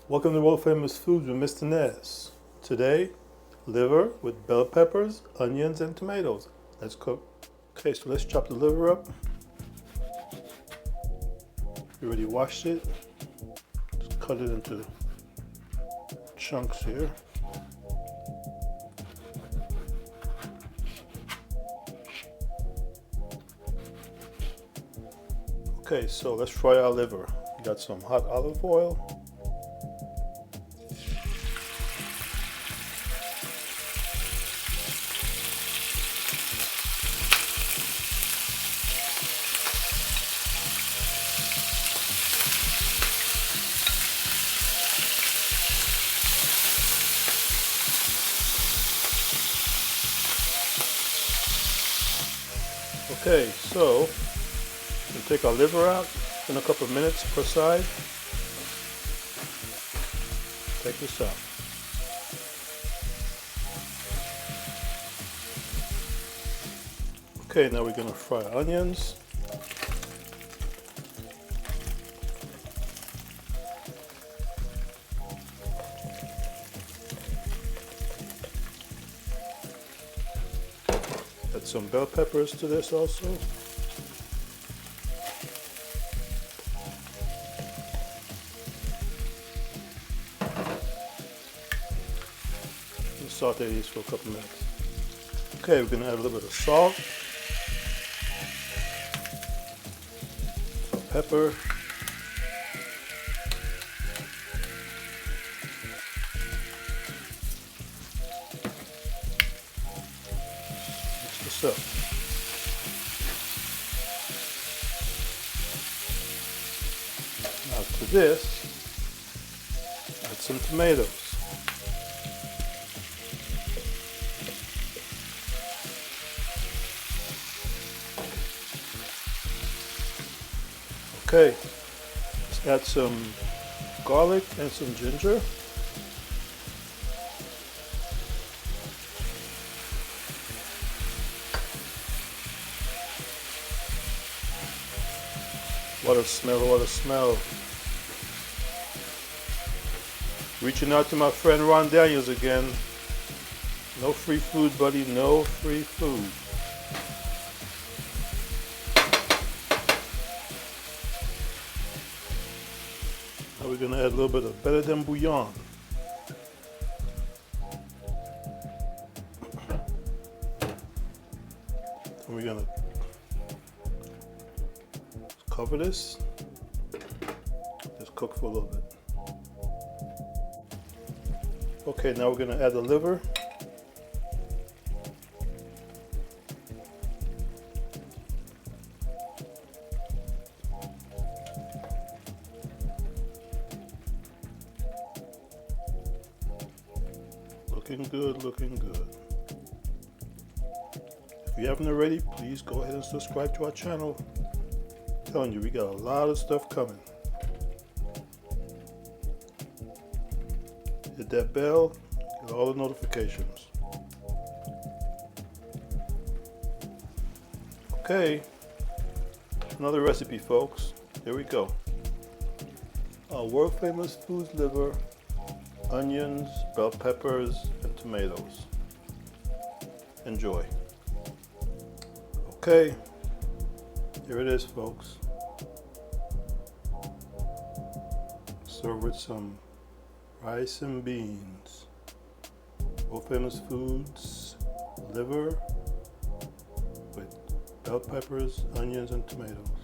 Welcome to World Famous Foods with Mr. Nez. Today, liver with bell peppers, onions, and tomatoes. Let's cook. Okay, so let's chop the liver up. We already washed it. Just cut it into chunks here. Okay, so let's fry our liver. Got some hot olive oil. Okay, so we'll take our liver out in a couple of minutes per side. Check this out. Okay, now we're going to fry onions. Add some bell peppers to this also. Saute these for a couple minutes. Okay, we're going to add a little bit of salt, some pepper, mix this up. Now to this, add some tomatoes. Okay, let's add some garlic and some ginger. What a smell, what a smell. Reaching out to my friend Ron Daniels again. No free food, buddy, no free food. Now we're going to add a little bit of better than bouillon. And we're going to cover this. Just cook for a little bit. Okay, now we're going to add the liver. Looking good, looking good. If you haven't already, please go ahead and subscribe to our channel. I'm telling you, we got a lot of stuff coming. Hit that bell, get all the notifications. Okay, another recipe, folks. Here we go. Our world famous foods liver, onions, bell peppers, and tomatoes. Enjoy. Okay, here it is, folks. Serve with some rice and beans. World famous foods liver with bell peppers, onions, and tomatoes.